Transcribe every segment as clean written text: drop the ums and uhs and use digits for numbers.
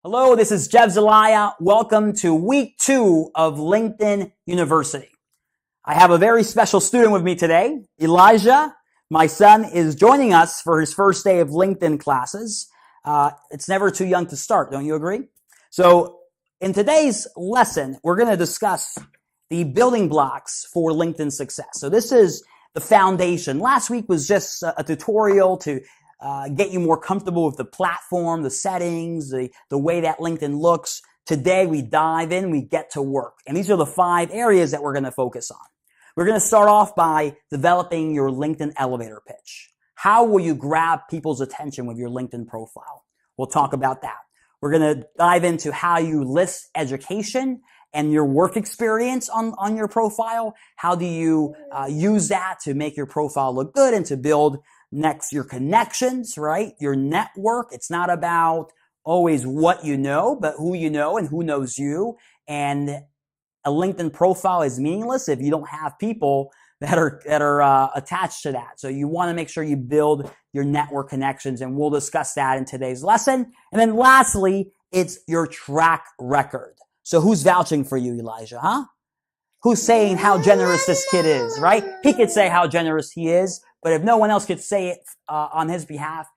Hello, this is Jeff Zelaya. Welcome to week 2 of LinkedIn University. I have a very special student with me today, Elijah. My son is joining us for his first day of LinkedIn classes. It's never too young to start, don't you agree? So in today's lesson, we're going to discuss the building blocks for LinkedIn success. So this is the foundation. Last week was just a tutorial to get you more comfortable with the platform, the settings, the way that LinkedIn looks. Today we dive in, we get to work. And these are the 5 areas that we're going to focus on. We're going to start off by developing your LinkedIn elevator pitch. How will you grab people's attention with your LinkedIn profile? We'll talk about that. We're going to dive into how you list education and your work experience on your profile. How do you use that to make your profile look good and to build your connections, right? Your network. It's not about always what you know, but who you know and who knows you. And a LinkedIn profile is meaningless if you don't have people that are attached to that. So you want to make sure you build your network connections, and we'll discuss that in today's lesson. And then lastly, it's your track record. So who's vouching for you, Elijah, huh? Who's saying how generous this kid is, right? He could say how generous he is, but if no one else could say it on his behalf,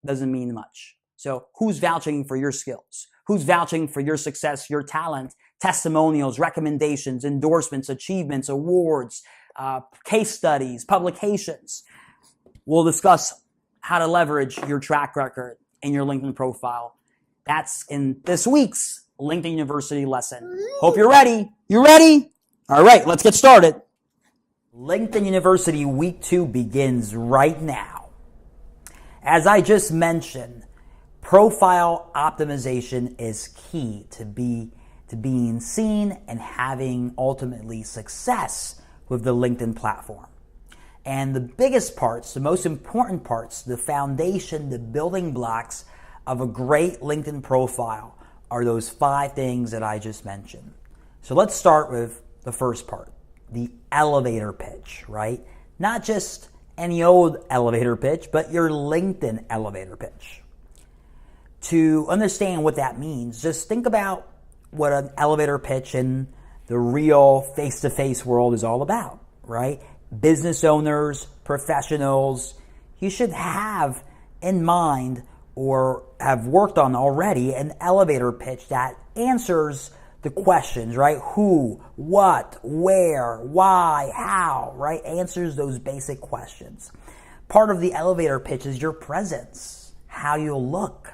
doesn't mean much. So who's vouching for your skills? Who's vouching for your success, your talent, testimonials, recommendations, endorsements, achievements, awards, case studies, publications? We'll discuss how to leverage your track record in your LinkedIn profile. That's in this week's LinkedIn University lesson. Hope you're ready. You ready? All right, let's get started. LinkedIn University Week 2 begins right now. As I just mentioned, profile optimization is key to being seen and having ultimately success with the LinkedIn platform. And the biggest parts, the most important parts, the foundation, the building blocks of a great LinkedIn profile are those 5 things that I just mentioned. So let's start with the first part, the elevator pitch, right? Not just any old elevator pitch, but your LinkedIn elevator pitch. To understand what that means, just think about what an elevator pitch in the real face-to-face world is all about, right? Business owners, professionals, you should have in mind or have worked on already an elevator pitch that answers the questions, right? Who, what, where, why, how, right? Answers those basic questions. Part of the elevator pitch is your presence, how you'll look,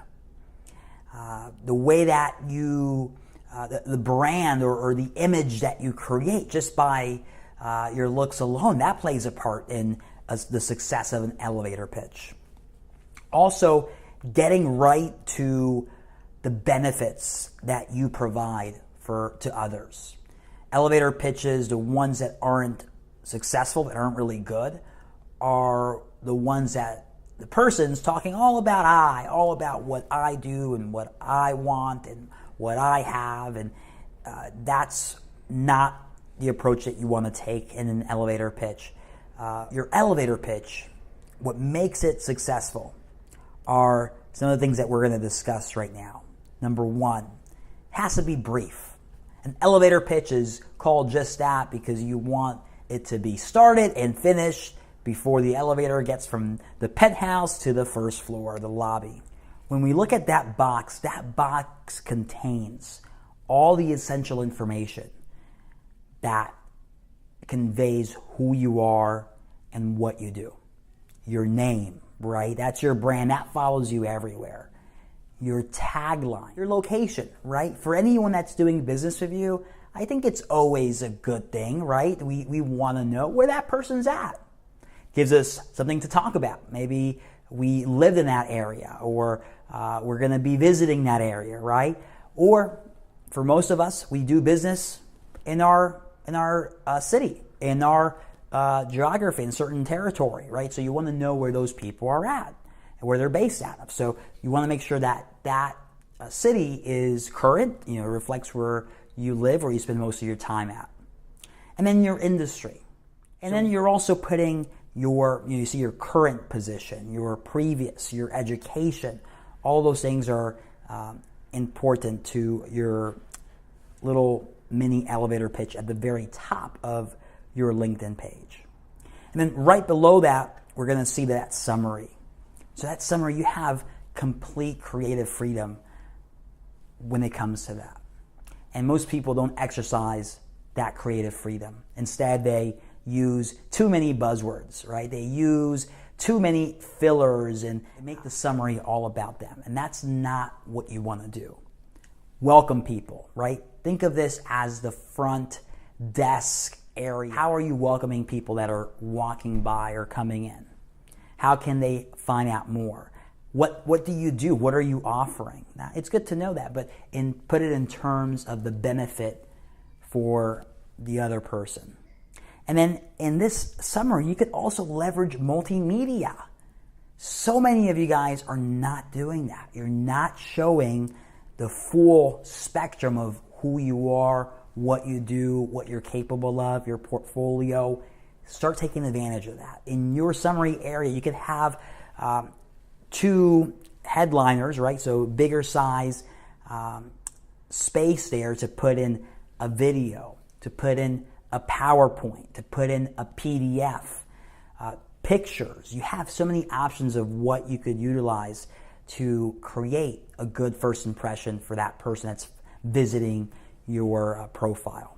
the way that you, the brand or the image that you create just by your looks alone. That plays a part in the success of an elevator pitch. Also, getting right to the benefits that you provide to others. Elevator pitches, the ones that aren't successful, that aren't really good, are the ones that the person's talking all about what I do and what I want and what I have, and that's not the approach that you want to take in an elevator pitch. Your elevator pitch, what makes it successful are some of the things that we're going to discuss right now. Number 1, it has to be brief. An elevator pitch is called just that because you want it to be started and finished before the elevator gets from the penthouse to the first floor, the lobby. When we look at that box contains all the essential information that conveys who you are and what you do. Your name, right? That's your brand. That follows you everywhere. Your tagline, your location, right? For anyone that's doing business with you, I think it's always a good thing, right? We want to know where that person's at. Gives us something to talk about. Maybe we lived in that area, or we're going to be visiting that area, right? Or for most of us, we do business in our city, in our geography, in certain territory, right? So you want to know where those people are at and where they're based out of. So you want to make sure that city is current, reflects where you live, where you spend most of your time at. And then your industry. And then you're also putting you see your current position, your previous, your education. All those things are important to your little mini elevator pitch at the very top of your LinkedIn page. And then right below that, we're going to see that summary. So that summary, you have complete creative freedom when it comes to that. And most people don't exercise that creative freedom. Instead, they use too many buzzwords, right? They use too many fillers and make the summary all about them. And that's not what you want to do. Welcome people, right? Think of this as the front desk area. How are you welcoming people that are walking by or coming in? How can they find out more? What do you do? What are you offering? Now, it's good to know that, but put it in terms of the benefit for the other person. And then in this summary, you could also leverage multimedia. So many of you guys are not doing that. You're not showing the full spectrum of who you are, what you do, what you're capable of, your portfolio. Start taking advantage of that. In your summary area, you could have 2 headliners, right? So bigger size space there to put in a video, to put in a PowerPoint, to put in a PDF, pictures. You have so many options of what you could utilize to create a good first impression for that person that's visiting your profile.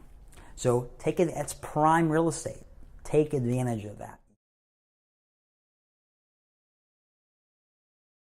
So take it, that's prime real estate. Take advantage of that.